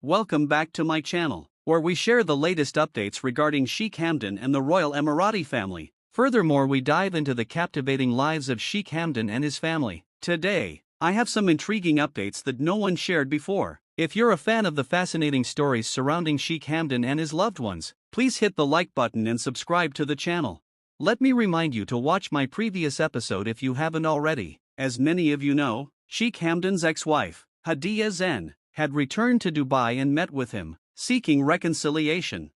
Welcome back to my channel, where we share the latest updates regarding Sheikh Hamdan and the Royal Emirati family. Furthermore, we dive into the captivating lives of Sheikh Hamdan and his family. Today, I have some intriguing updates that no one shared before. If you're a fan of the fascinating stories surrounding Sheikh Hamdan and his loved ones, please hit the like button and subscribe to the channel. Let me remind you to watch my previous episode if you haven't already. As many of you know, Sheikh Hamdan's ex-wife, Hadiyah Zen, had returned to Dubai and met with him, seeking reconciliation.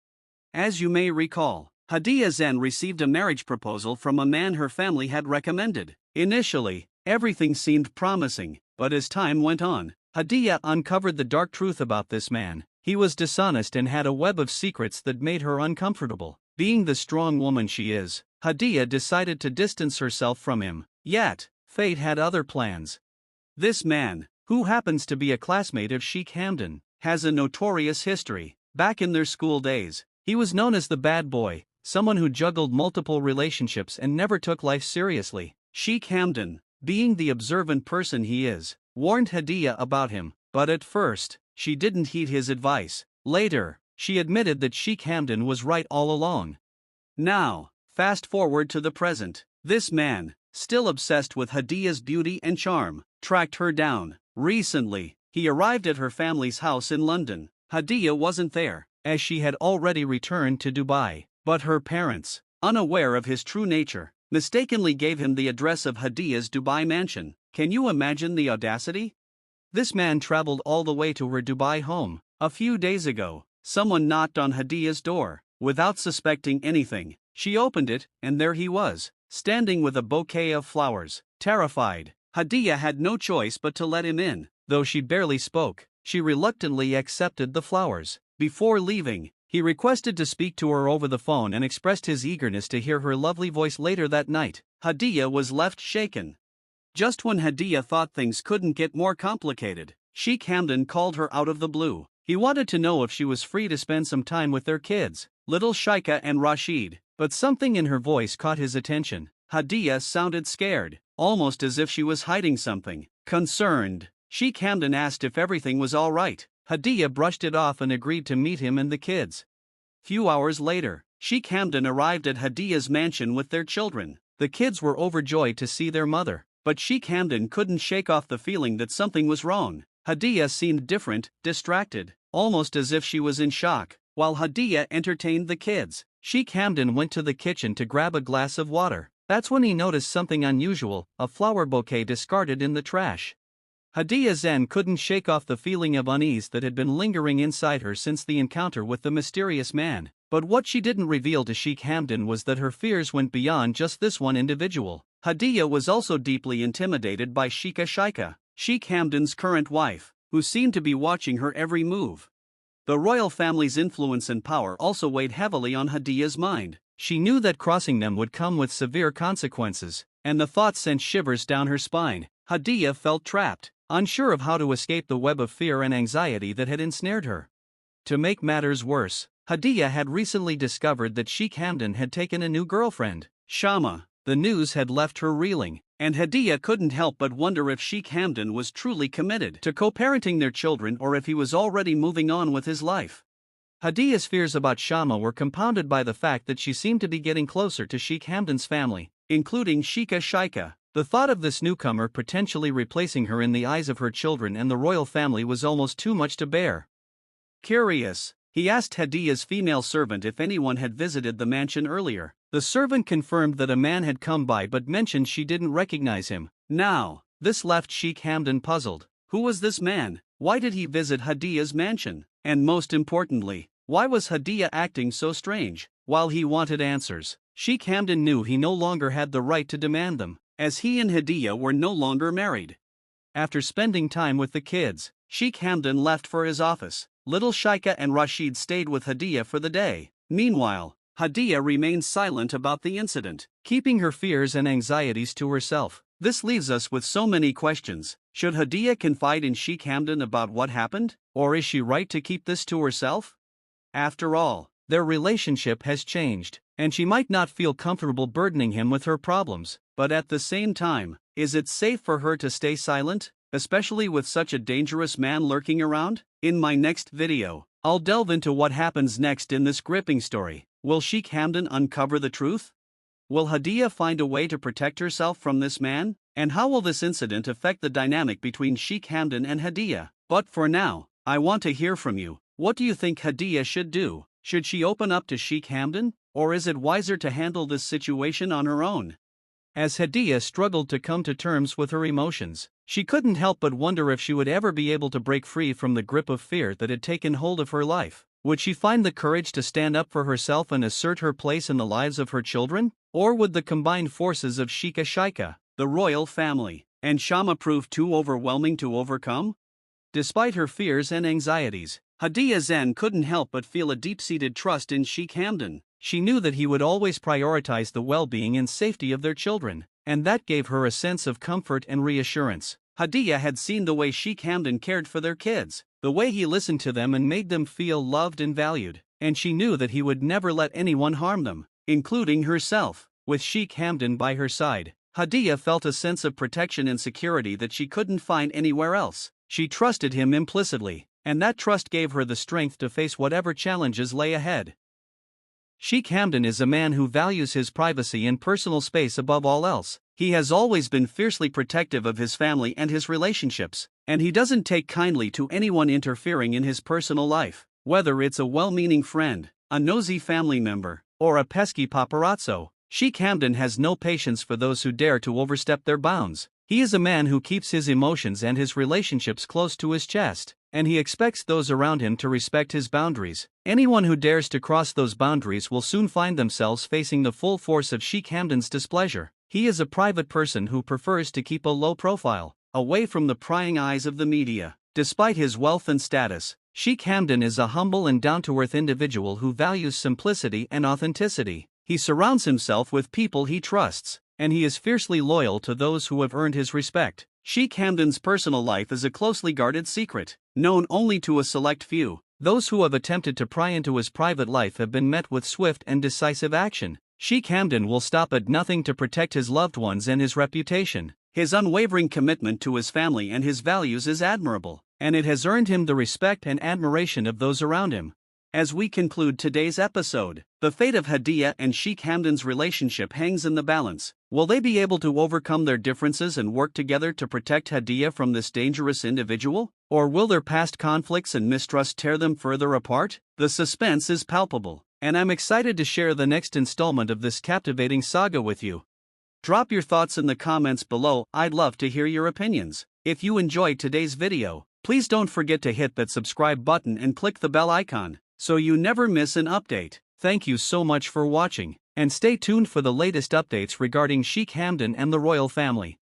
As you may recall, Hadiyah Zen received a marriage proposal from a man her family had recommended. Initially, everything seemed promising, but as time went on, Hadiyah uncovered the dark truth about this man. He was dishonest and had a web of secrets that made her uncomfortable. Being the strong woman she is, Hadiyah decided to distance herself from him. Yet, fate had other plans. This man, who happens to be a classmate of Sheikh Hamdan, has a notorious history. Back in their school days, he was known as the bad boy, someone who juggled multiple relationships and never took life seriously. Sheikh Hamdan, being the observant person he is, warned Hadiyah about him, but at first, she didn't heed his advice. Later, she admitted that Sheikh Hamdan was right all along. Now, fast forward to the present. This man, still obsessed with Hadiyah's beauty and charm, tracked her down. Recently, he arrived at her family's house in London. Hadiyah wasn't there, as she had already returned to Dubai. But her parents, unaware of his true nature, mistakenly gave him the address of Hadiyah's Dubai mansion. Can you imagine the audacity? This man traveled all the way to her Dubai home. A few days ago, someone knocked on Hadiyah's door. Without suspecting anything, she opened it, and there he was, standing with a bouquet of flowers. Terrified, Hadiyah had no choice but to let him in. Though she barely spoke, she reluctantly accepted the flowers. Before leaving, he requested to speak to her over the phone and expressed his eagerness to hear her lovely voice later that night. Hadiyah was left shaken. Just when Hadiyah thought things couldn't get more complicated, Sheikh Hamdan called her out of the blue. He wanted to know if she was free to spend some time with their kids, little Shaika and Rashid, but something in her voice caught his attention. Hadiyah sounded scared, almost as if she was hiding something. Concerned, Sheikh Hamdan asked if everything was all right. Hadiyah brushed it off and agreed to meet him and the kids. Few hours later, Sheikh Hamdan arrived at Hadiyah's mansion with their children. The kids were overjoyed to see their mother, but Sheikh Hamdan couldn't shake off the feeling that something was wrong. Hadiyah seemed different, distracted, almost as if she was in shock. While Hadiyah entertained the kids, Sheikh Hamdan went to the kitchen to grab a glass of water. That's when he noticed something unusual, a flower bouquet discarded in the trash. Hadiyah Zen couldn't shake off the feeling of unease that had been lingering inside her since the encounter with the mysterious man. But what she didn't reveal to Sheikh Hamdan was that her fears went beyond just this one individual. Hadiyah was also deeply intimidated by Shaika, Sheikh Hamdan's current wife, who seemed to be watching her every move. The royal family's influence and power also weighed heavily on Hadiyah's mind. She knew that crossing them would come with severe consequences, and the thought sent shivers down her spine. Hadiyah felt trapped, unsure of how to escape the web of fear and anxiety that had ensnared her. To make matters worse, Hadiyah had recently discovered that Sheikh Hamdan had taken a new girlfriend, Shama. The news had left her reeling, and Hadiyah couldn't help but wonder if Sheikh Hamdan was truly committed to co-parenting their children or if he was already moving on with his life. Hadiyah's fears about Shama were compounded by the fact that she seemed to be getting closer to Sheikh Hamdan's family, including Shaika. The thought of this newcomer potentially replacing her in the eyes of her children and the royal family was almost too much to bear. Curious, he asked Hadiyah's female servant if anyone had visited the mansion earlier. The servant confirmed that a man had come by but mentioned she didn't recognize him. Now, this left Sheikh Hamdan puzzled. Who was this man? Why did he visit Hadiyah's mansion? And most importantly, why was Hadiyah acting so strange? While he wanted answers, Sheikh Hamdan knew he no longer had the right to demand them, as he and Hadiyah were no longer married. After spending time with the kids, Sheikh Hamdan left for his office. Little Shaika and Rashid stayed with Hadiyah for the day. Meanwhile, Hadiyah remained silent about the incident, keeping her fears and anxieties to herself. This leaves us with so many questions. Should Hadiyah confide in Sheikh Hamdan about what happened, or is she right to keep this to herself? After all, their relationship has changed, and she might not feel comfortable burdening him with her problems. But at the same time, is it safe for her to stay silent, especially with such a dangerous man lurking around? In my next video, I'll delve into what happens next in this gripping story. Will Sheikh Hamdan uncover the truth? Will Hadiyah find a way to protect herself from this man? And how will this incident affect the dynamic between Sheikh Hamdan and Hadiyah? But for now, I want to hear from you. What do you think Hadiyah should do? Should she open up to Sheikh Hamdan? Or is it wiser to handle this situation on her own? As Hadiyah struggled to come to terms with her emotions, she couldn't help but wonder if she would ever be able to break free from the grip of fear that had taken hold of her life. Would she find the courage to stand up for herself and assert her place in the lives of her children? Or would the combined forces of Sheikha, the royal family, and Shama prove too overwhelming to overcome? Despite her fears and anxieties, Hadiyah Zen couldn't help but feel a deep-seated trust in Sheikh Hamdan. She knew that he would always prioritize the well-being and safety of their children, and that gave her a sense of comfort and reassurance. Hadiyah had seen the way Sheikh Hamdan cared for their kids, the way he listened to them and made them feel loved and valued, and she knew that he would never let anyone harm them, including herself. With Sheikh Hamdan by her side, Hadiyah felt a sense of protection and security that she couldn't find anywhere else. She trusted him implicitly, and that trust gave her the strength to face whatever challenges lay ahead. Sheikh Hamdan is a man who values his privacy and personal space above all else. He has always been fiercely protective of his family and his relationships, and he doesn't take kindly to anyone interfering in his personal life. Whether it's a well-meaning friend, a nosy family member, or a pesky paparazzo, Sheikh Hamdan has no patience for those who dare to overstep their bounds. He is a man who keeps his emotions and his relationships close to his chest, and he expects those around him to respect his boundaries. Anyone who dares to cross those boundaries will soon find themselves facing the full force of Sheikh Hamdan's displeasure. He is a private person who prefers to keep a low profile, away from the prying eyes of the media. Despite his wealth and status, Sheikh Hamdan is a humble and down-to-earth individual who values simplicity and authenticity. He surrounds himself with people he trusts, and he is fiercely loyal to those who have earned his respect. Sheikh Hamdan's personal life is a closely guarded secret, known only to a select few. Those who have attempted to pry into his private life have been met with swift and decisive action. Sheikh Hamdan will stop at nothing to protect his loved ones and his reputation. His unwavering commitment to his family and his values is admirable, and it has earned him the respect and admiration of those around him. As we conclude today's episode, the fate of Hadiyah and Sheikh Hamdan's relationship hangs in the balance. Will they be able to overcome their differences and work together to protect Hadiyah from this dangerous individual? Or will their past conflicts and mistrust tear them further apart? The suspense is palpable, and I'm excited to share the next installment of this captivating saga with you. Drop your thoughts in the comments below. I'd love to hear your opinions. If you enjoyed today's video, please don't forget to hit that subscribe button and click the bell icon, so you never miss an update. Thank you so much for watching, and stay tuned for the latest updates regarding Sheikh Hamdan and the royal family.